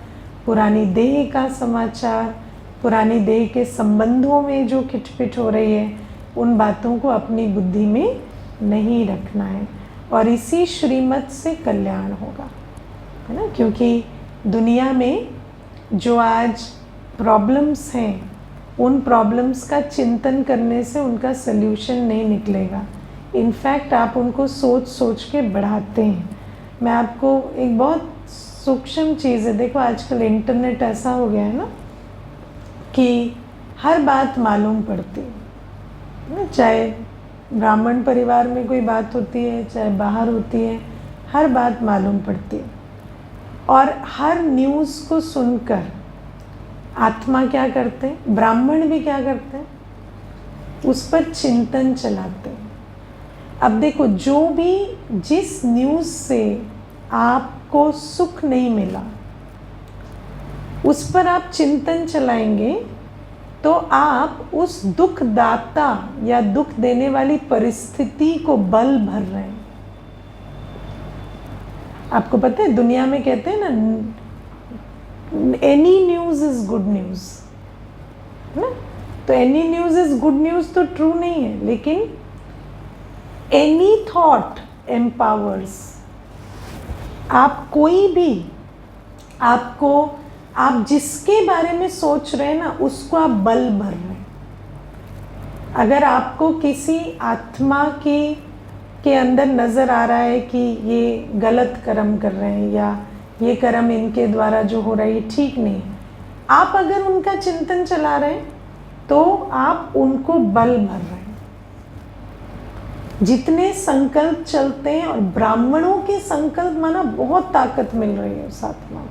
पुरानी देह का समाचार, पुरानी देह के संबंधों में जो खिटपिट हो रही है, उन बातों को अपनी बुद्धि में नहीं रखना है। और इसी श्रीमत से कल्याण होगा, है ना। क्योंकि दुनिया में जो आज प्रॉब्लम्स हैं, उन प्रॉब्लम्स का चिंतन करने से उनका सल्यूशन नहीं निकलेगा। इनफैक्ट आप उनको सोच सोच के बढ़ाते हैं। मैं आपको एक बहुत सूक्ष्म चीज़ है, देखो आजकल इंटरनेट ऐसा हो गया है ना कि हर बात मालूम पड़ती है ना। चाहे ब्राह्मण परिवार में कोई बात होती है, चाहे बाहर होती है, हर बात मालूम पड़ती है। और हर न्यूज़ को सुनकर आत्मा क्या करते हैं, ब्राह्मण भी क्या करते हैं, उस पर चिंतन चलाते हैं। अब देखो, जो भी जिस न्यूज़ से आपको सुख नहीं मिला, उस पर आप चिंतन चलाएंगे तो आप उस दुखदाता या दुख देने वाली परिस्थिति को बल भर रहे हैं। आपको पता है दुनिया में कहते हैं ना, any news is good news, है ना। तो any news is good news तो ट्रू नहीं है, लेकिन एनी थॉट एम्पावर्स। आप कोई भी, आप जिसके बारे में सोच रहे हैं ना, उसको आप बल भर रहे हैं। अगर आपको किसी आत्मा के अंदर नज़र आ रहा है कि ये गलत कर्म कर रहे हैं या ये कर्म इनके द्वारा जो हो रहा है ये ठीक नहीं है, आप अगर उनका चिंतन चला रहे हैं तो आप उनको बल भर रहे हैं। जितने संकल्प चलते हैं, और ब्राह्मणों के संकल्प माना बहुत ताकत मिल रही है उस आत्मा में।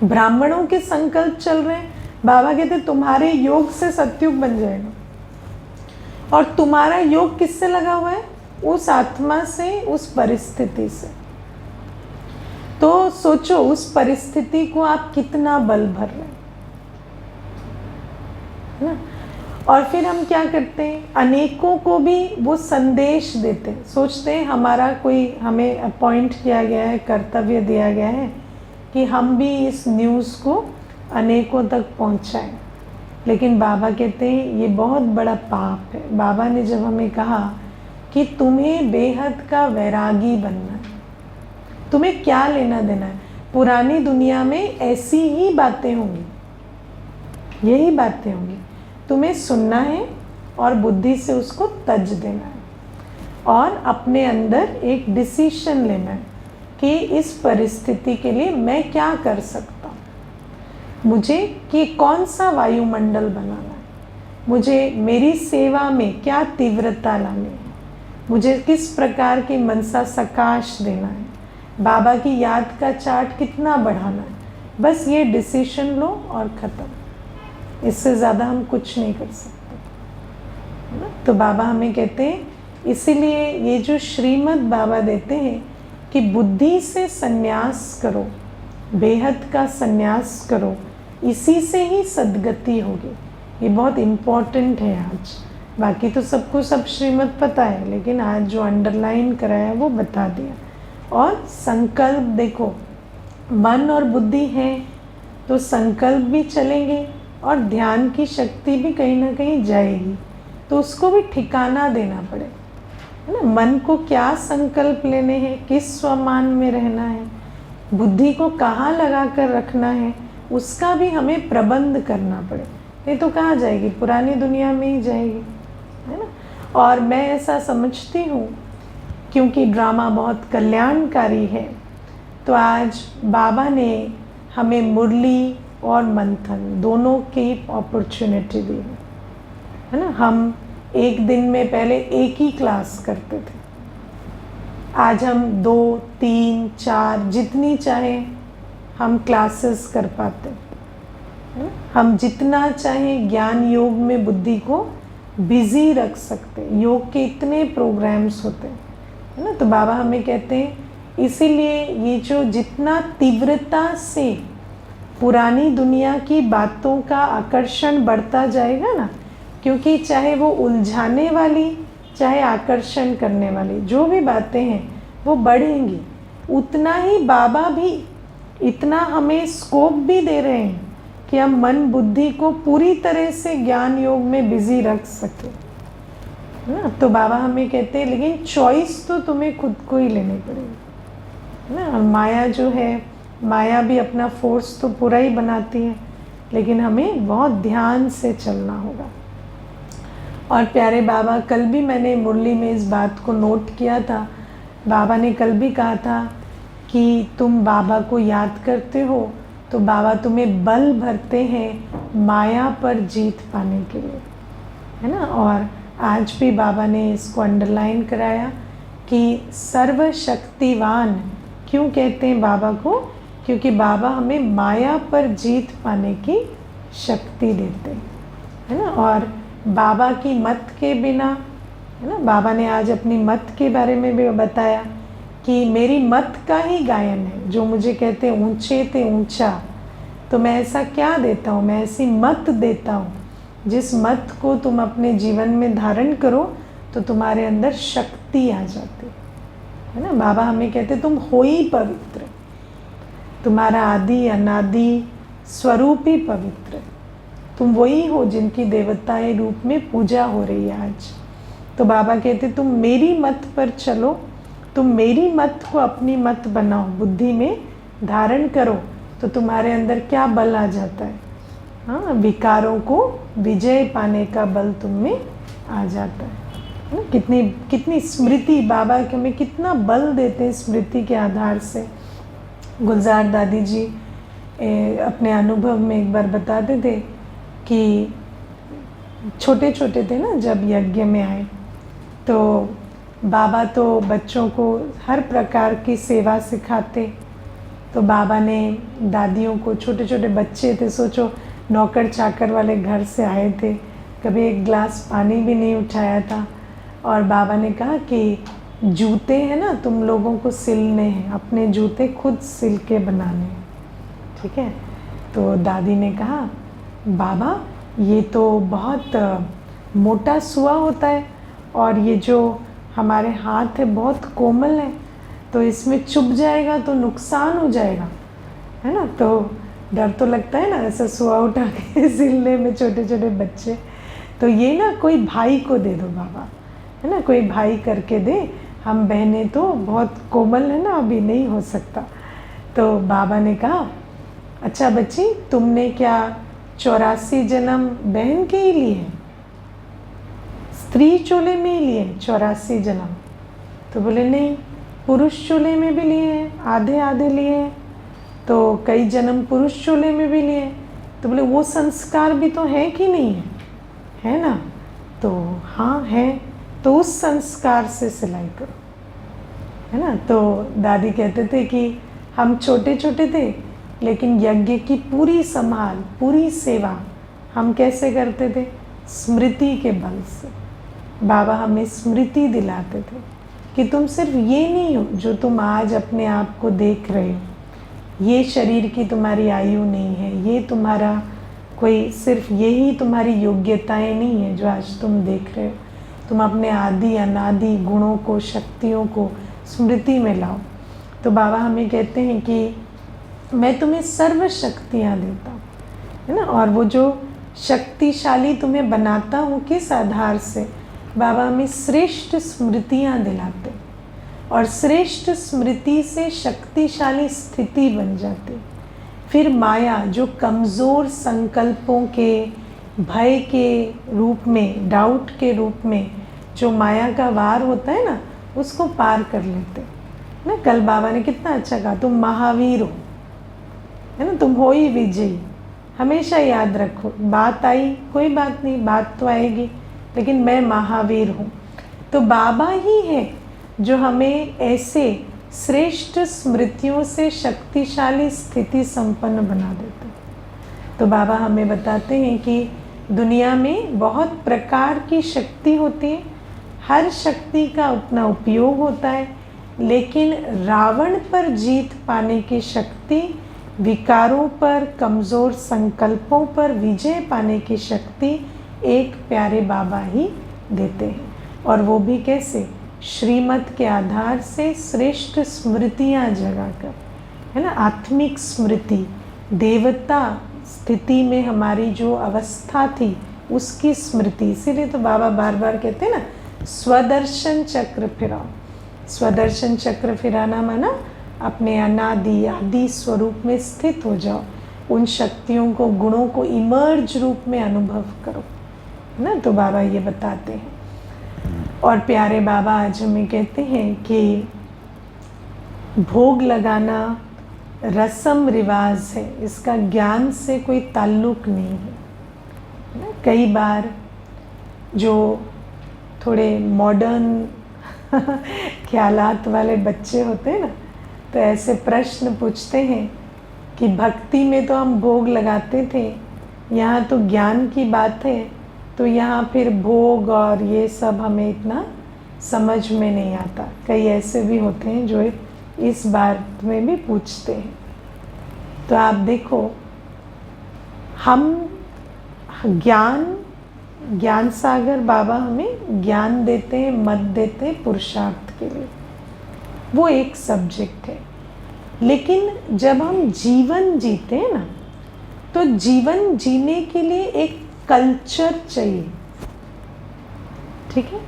ब्राह्मणों के संकल्प चल रहे हैं, बाबा कहते तुम्हारे योग से सतयुग बन जाएगा। और तुम्हारा योग किससे लगा हुआ है, उस आत्मा से, उस परिस्थिति से। तो सोचो उस परिस्थिति को आप कितना बल भर रहे हैं, है ना। और फिर हम क्या करते हैं, अनेकों को भी वो संदेश देते हैं। सोचते हैं हमारा कोई, हमें अपॉइंट किया गया है, कर्तव्य दिया गया है कि हम भी इस न्यूज़ को अनेकों तक पहुंचाएं। लेकिन बाबा कहते हैं ये बहुत बड़ा पाप है। बाबा ने जब हमें कहा कि तुम्हें बेहद का वैरागी बनना है, तुम्हें क्या लेना देना है, पुरानी दुनिया में ऐसी ही बातें होंगी, यही बातें होंगी, तुम्हें सुनना है और बुद्धि से उसको तज देना है और अपने अंदर एक डिसीजन लेना है कि इस परिस्थिति के लिए मैं क्या कर सकता हूँ, मुझे कि कौन सा वायुमंडल बनाना है, मुझे मेरी सेवा में क्या तीव्रता लानी है, मुझे किस प्रकार की मनसा सकाश देना है, बाबा की याद का चार्ट कितना बढ़ाना है। बस ये डिसीजन लो और ख़त्म। इससे ज़्यादा हम कुछ नहीं कर सकते, है ना। तो बाबा हमें कहते हैं, इसीलिए ये जो श्रीमद् बाबा देते हैं कि बुद्धि से संन्यास करो, बेहद का संन्यास करो, इसी से ही सद्गति होगी। ये बहुत इम्पोर्टेंट है आज। बाकी तो सबको सब श्रीमद् पता है, लेकिन आज जो अंडरलाइन कराया वो बता दिया। और संकल्प देखो, मन और बुद्धि है तो संकल्प भी चलेंगे और ध्यान की शक्ति भी कहीं ना कहीं जाएगी, तो उसको भी ठिकाना देना पड़े, है ना। मन को क्या संकल्प लेने हैं, किस स्वमान में रहना है, बुद्धि को कहाँ लगा कर रखना है, उसका भी हमें प्रबंध करना पड़े। नहीं तो कहाँ जाएगी, पुरानी दुनिया में ही जाएगी, है ना। और मैं ऐसा समझती हूँ, क्योंकि ड्रामा बहुत कल्याणकारी है, तो आज बाबा ने हमें मुरली और मंथन दोनों की अपॉर्चुनिटी दी है ना। हम एक दिन में पहले एक ही क्लास करते थे, आज हम 2, 3, 4 जितनी चाहें हम क्लासेस कर पाते हैं। हम जितना चाहें ज्ञान योग में बुद्धि को बिजी रख सकते हैं। योग के इतने प्रोग्राम्स होते हैं, है ना। तो बाबा हमें कहते हैं, इसीलिए ये जो जितना तीव्रता से पुरानी दुनिया की बातों का आकर्षण बढ़ता जाएगा ना, क्योंकि चाहे वो उलझाने वाली चाहे आकर्षण करने वाली जो भी बातें हैं वो बढ़ेंगी, उतना ही बाबा भी इतना हमें स्कोप भी दे रहे हैं कि हम मन बुद्धि को पूरी तरह से ज्ञान योग में बिजी रख सकें, है ना। तो बाबा हमें कहते हैं लेकिन चॉइस तो तुम्हें खुद को ही लेनी पड़ेगी, है ना। माया जो है, माया भी अपना फोर्स तो पूरा ही बनाती है, लेकिन हमें बहुत ध्यान से चलना होगा। और प्यारे बाबा, कल भी मैंने मुरली में इस बात को नोट किया था। बाबा ने कल भी कहा था कि तुम बाबा को याद करते हो तो बाबा तुम्हें बल भरते हैं माया पर जीत पाने के लिए, है ना। और आज भी बाबा ने इसको अंडरलाइन कराया कि सर्वशक्तिवान क्यों कहते हैं बाबा को, क्योंकि बाबा हमें माया पर जीत पाने की शक्ति देते हैं, है ना। और बाबा की मत के बिना, है ना, बाबा ने आज अपनी मत के बारे में भी बताया कि मेरी मत का ही गायन है, जो मुझे कहते हैं ऊंचे ते ऊंचा, तो मैं ऐसा क्या देता हूँ, मैं ऐसी मत देता हूँ जिस मत को तुम अपने जीवन में धारण करो तो तुम्हारे अंदर शक्ति आ जाती है ना। बाबा हमें कहते तुम हो ही पवित्र, तुम्हारा आदि अनादि स्वरूप ही पवित्र, तुम वही हो जिनकी देवताएं रूप में पूजा हो रही है आज। तो बाबा कहते तुम मेरी मत पर चलो, तुम मेरी मत को अपनी मत बनाओ, बुद्धि में धारण करो, तो तुम्हारे अंदर क्या बल आ जाता है, हाँ, विकारों को विजय पाने का बल तुम में आ जाता है। कितनी कितनी स्मृति, बाबा के हमें कितना बल देते हैं स्मृति के आधार से। गुलजार दादी जी अपने अनुभव में एक बार बताते थे कि छोटे छोटे थे ना जब यज्ञ में आए, तो बाबा तो बच्चों को हर प्रकार की सेवा सिखाते। तो बाबा ने दादियों को, छोटे छोटे बच्चे थे, सोचो नौकर चाकर वाले घर से आए थे, कभी एक गिलास पानी भी नहीं उठाया था, और बाबा ने कहा कि जूते हैं ना तुम लोगों को सिलने हैं, अपने जूते खुद सिल के बनाने हैं, ठीक है। तो दादी ने कहा बाबा ये तो बहुत मोटा सुआ होता है, और ये जो हमारे हाथ है बहुत कोमल है, तो इसमें चुभ जाएगा तो नुकसान हो जाएगा, है ना। तो डर तो लगता है ना ऐसा सुआ उठा के सिलने में, छोटे छोटे बच्चे। तो ये ना कोई भाई को दे दो बाबा, है ना, कोई भाई करके दे, हम बहनें तो बहुत कोमल है ना, अभी नहीं हो सकता। तो बाबा ने कहा अच्छा बच्ची, तुमने क्या 84 जन्म बहन के ही लिए, स्त्री चोले में ही लिए 84 जन्म? तो बोले नहीं, पुरुष चोले में भी लिए हैं, आधे आधे लिए हैं, तो कई जन्म पुरुष चोले में भी लिए। तो बोले वो संस्कार भी तो है कि नहीं है, है ना। तो हाँ है, तो उस संस्कार से सिलाई करो, है ना। तो दादी कहते थे कि हम छोटे छोटे थे, लेकिन यज्ञ की पूरी संभाल, पूरी सेवा हम कैसे करते थे? स्मृति के बल से। बाबा हमें स्मृति दिलाते थे कि तुम सिर्फ ये नहीं हो जो तुम आज अपने आप को देख रहे हो, ये शरीर की तुम्हारी आयु नहीं है, ये तुम्हारा कोई सिर्फ यही तुम्हारी योग्यताएं नहीं है जो आज तुम देख रहे हो। तुम अपने आदि अनादि गुणों को, शक्तियों को स्मृति में लाओ। तो बाबा हमें कहते हैं कि मैं तुम्हें सर्व शक्तियाँ देता हूँ, है ना। और वो जो शक्तिशाली तुम्हें बनाता हूँ किस आधार से? बाबा हमें श्रेष्ठ स्मृतियाँ दिलाते, और श्रेष्ठ स्मृति से शक्तिशाली स्थिति बन जाती। फिर माया जो कमज़ोर संकल्पों के, भय के रूप में, डाउट के रूप में जो माया का वार होता है ना, उसको पार कर लेते ना। कल बाबा ने कितना अच्छा कहा, तुम महावीर हो, है ना, तुम हो ही विजयी। हमेशा याद रखो, बात आई, कोई बात नहीं, बात तो आएगी, लेकिन मैं महावीर हूँ। तो बाबा ही है जो हमें ऐसे श्रेष्ठ स्मृतियों से शक्तिशाली स्थिति संपन्न बना देते। तो बाबा हमें बताते हैं कि दुनिया में बहुत प्रकार की शक्ति होती है, हर शक्ति का अपना उपयोग होता है, लेकिन रावण पर जीत पाने की शक्ति, विकारों पर, कमज़ोर संकल्पों पर विजय पाने की शक्ति एक प्यारे बाबा ही देते हैं। और वो भी कैसे, श्रीमत के आधार से श्रेष्ठ स्मृतियाँ जगाकर, है ना, आत्मिक स्मृति, देवता स्थिति में हमारी जो अवस्था थी उसकी स्मृति। इसीलिए तो बाबा बार बार कहते हैं ना, स्वदर्शन चक्र फिराओ। स्वदर्शन चक्र फिराना माना अपने अनादि आदि स्वरूप में स्थित हो जाओ, उन शक्तियों को, गुणों को इमर्ज रूप में अनुभव करो, है ना। तो बाबा ये बताते हैं। और प्यारे बाबा आज हमें कहते हैं कि भोग लगाना रस्म रिवाज है, इसका ज्ञान से कोई ताल्लुक नहीं है ना। कई बार जो थोड़े मॉडर्न ख्यालात वाले बच्चे होते हैं ना, तो ऐसे प्रश्न पूछते हैं कि भक्ति में तो हम भोग लगाते थे, यहाँ तो ज्ञान की बात है, तो यहाँ फिर भोग और ये सब हमें इतना समझ में नहीं आता। कई ऐसे भी होते हैं जो इस बात में भी पूछते हैं। तो आप देखो, हम ज्ञान सागर बाबा हमें ज्ञान देते हैं, मत देते हैं पुरुषार्थ के लिए, वो एक सब्जेक्ट है। लेकिन जब हम जीवन जीते हैं ना, तो जीवन जीने के लिए एक कल्चर चाहिए, ठीक है।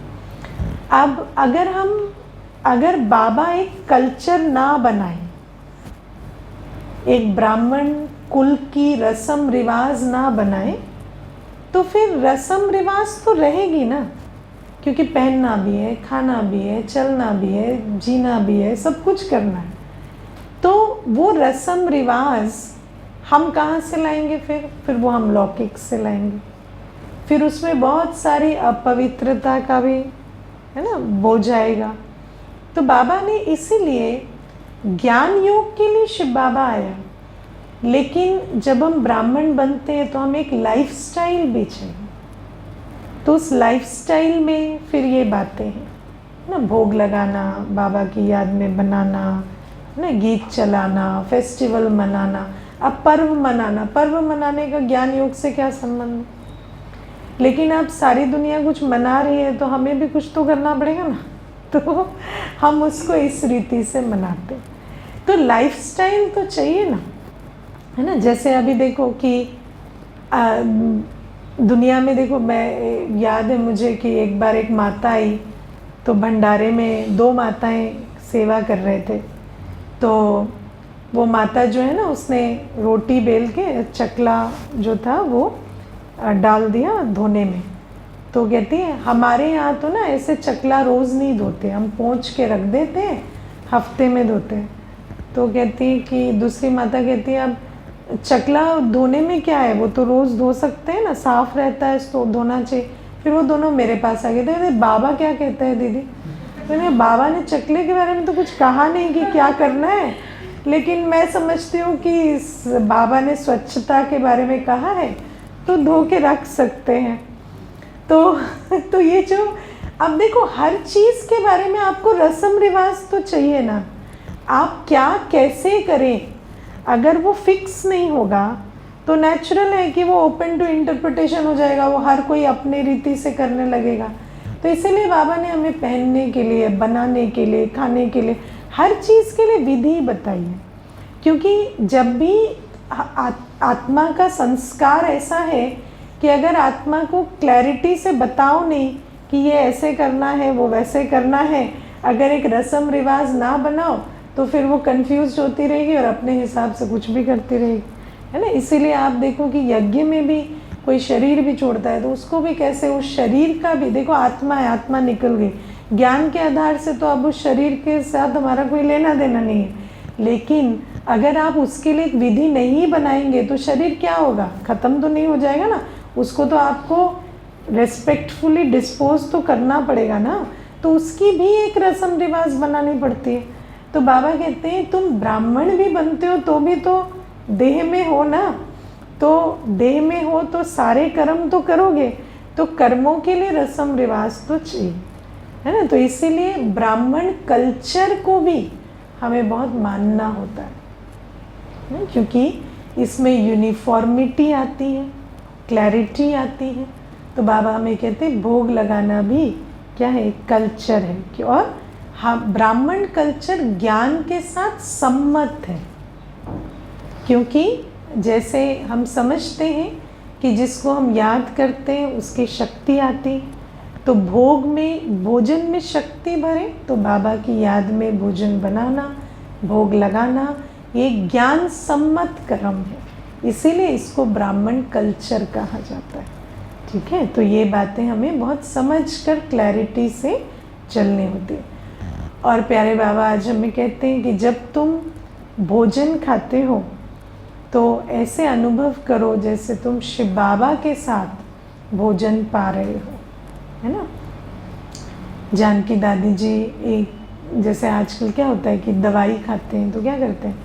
अब अगर बाबा एक कल्चर ना बनाए, एक ब्राह्मण कुल की रस्म रिवाज ना बनाए, तो फिर रस्म रिवाज तो रहेगी ना, क्योंकि पहनना भी है, खाना भी है, चलना भी है, जीना भी है, सब कुछ करना है। तो वो रस्म रिवाज हम कहाँ से लाएंगे? फिर वो हम लौकिक से लाएंगे। फिर उसमें बहुत सारी अपवित्रता का भी, है ना, हो जाएगा। तो बाबा ने इसीलिए ज्ञान योग के लिए शिव बाबा आया, लेकिन जब हम ब्राह्मण बनते हैं तो हमें एक लाइफस्टाइल भी चाहिए। तो उस लाइफस्टाइल में फिर ये बातें हैं ना, भोग लगाना, बाबा की याद में बनाना, ना, गीत चलाना, फेस्टिवल मनाना। अब पर्व मनाने का ज्ञान योग से क्या संबंध? लेकिन अब सारी दुनिया कुछ मना रही है तो हमें भी कुछ तो करना पड़ेगा ना, तो हम उसको इस रीति से मनाते। तो लाइफस्टाइल तो चाहिए ना, है ना। जैसे अभी देखो कि दुनिया में देखो, मैं याद है मुझे कि एक बार एक माता आई, तो भंडारे में 2 माताएं सेवा कर रहे थे। तो वो माता जो है ना, उसने रोटी बेल के चकला जो था वो डाल दिया धोने में। तो कहती है हमारे यहाँ तो ना ऐसे चकला रोज़ नहीं धोते, हम पोंछ के रख देते हैं, हफ्ते में धोते हैं। तो कहती कि दूसरी माता कहती है अब चकला धोने में क्या है, वो तो रोज़ धो सकते हैं ना, साफ़ रहता है तो धोना चाहिए। फिर वो दोनों मेरे पास आ गए थे, बाबा क्या कहते हैं दीदी? तो बाबा ने चकले के बारे में तो कुछ कहा नहीं कि क्या करना है, लेकिन मैं समझती हूँ कि बाबा ने स्वच्छता के बारे में कहा है तो धो के रख सकते हैं। तो ये जो, अब देखो हर चीज़ के बारे में आपको रस्म रिवाज तो चाहिए ना, आप क्या कैसे करें। अगर वो फिक्स नहीं होगा तो नेचुरल है कि वो ओपन टू इंटरप्रिटेशन हो जाएगा, वो हर कोई अपने रीति से करने लगेगा। तो इसीलिए बाबा ने हमें पहनने के लिए, बनाने के लिए, खाने के लिए, हर चीज़ के लिए विधि बताई है। क्योंकि जब भी आत्मा का संस्कार ऐसा है कि अगर आत्मा को क्लैरिटी से बताओ नहीं कि ये ऐसे करना है, वो वैसे करना है, अगर एक रस्म रिवाज ना बनाओ तो फिर वो कंफ्यूज होती रहेगी और अपने हिसाब से कुछ भी करती रहेगी, है ना। इसीलिए आप देखो कि यज्ञ में भी कोई शरीर भी छोड़ता है तो उसको भी कैसे, उस शरीर का भी देखो, आत्मा है, आत्मा निकल गई ज्ञान के आधार से, तो अब उस शरीर के साथ हमारा कोई लेना देना नहीं है। लेकिन अगर आप उसके लिए एक विधि नहीं बनाएंगे तो शरीर क्या होगा, ख़त्म तो नहीं हो जाएगा ना, उसको तो आपको रेस्पेक्टफुली डिस्पोज तो करना पड़ेगा ना। तो उसकी भी एक रस्म रिवाज बनानी पड़ती है। तो बाबा कहते हैं तुम ब्राह्मण भी बनते हो तो भी तो देह में हो ना, तो देह में हो तो सारे कर्म तो करोगे, तो कर्मों के लिए रस्म रिवाज तो चाहिए, है ना। तो इसीलिए ब्राह्मण कल्चर को भी हमें बहुत मानना होता है, क्योंकि इसमें यूनिफॉर्मिटी आती है, क्लैरिटी आती है। तो बाबा हमें कहते हैं भोग लगाना भी क्या है, कल्चर है कि और हाँ ब्राह्मण कल्चर ज्ञान के साथ सम्मत है, क्योंकि जैसे हम समझते हैं कि जिसको हम याद करते हैं उसकी शक्ति आती, तो भोग में भोजन में शक्ति भरे तो बाबा की याद में भोजन बनाना, भोग लगाना, ये ज्ञान सम्मत कर्म है, इसीलिए इसको ब्राह्मण कल्चर कहा जाता है। ठीक है, तो ये बातें हमें बहुत समझकर क्लैरिटी से चलनी होती है। और प्यारे बाबा आज हमें कहते हैं कि जब तुम भोजन खाते हो तो ऐसे अनुभव करो जैसे तुम शिव बाबा के साथ भोजन पा रहे हो, है ना। जानकी दादी जी एक जैसे आजकल क्या होता है कि दवाई खाते हैं तो क्या करते हैं,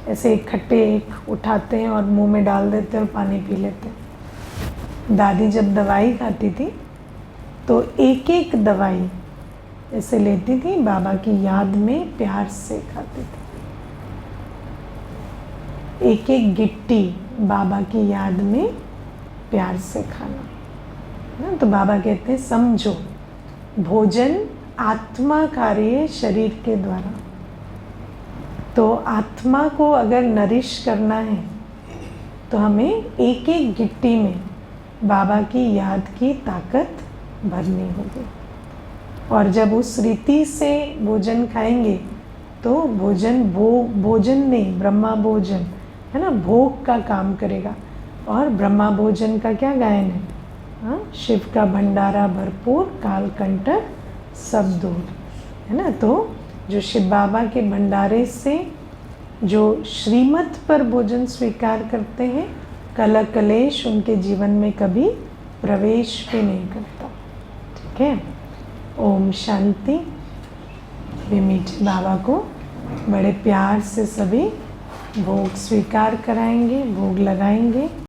ऐसे एक खट्टे एक उठाते हैं और मुंह में डाल देते हैं और पानी पी लेते हैं। दादी जब दवाई खाती थी तो एक एक दवाई ऐसे लेती थी, बाबा की याद में प्यार से खाती थी, एक एक गिट्टी बाबा की याद में प्यार से खाना ना। तो बाबा कहते हैं समझो भोजन आत्मा कार्य शरीर के द्वारा, तो आत्मा को अगर नरिश करना है तो हमें एक एक गिट्टी में बाबा की याद की ताकत भरनी होगी। और जब उस रीति से भोजन खाएंगे तो भोजन भोजन नहीं ब्रह्मा भोजन है ना, भोग का काम करेगा। और ब्रह्मा भोजन का क्या गायन है, हाँ, शिव का भंडारा भरपूर कालकंटक सब दूर, है ना। तो जो शिव बाबा के भंडारे से जो श्रीमत पर भोजन स्वीकार करते हैं, कला कलेश उनके जीवन में कभी प्रवेश भी नहीं करता। ठीक है, ओम शांति। भी मीठे बाबा को बड़े प्यार से सभी भोग स्वीकार कराएंगे, भोग लगाएंगे।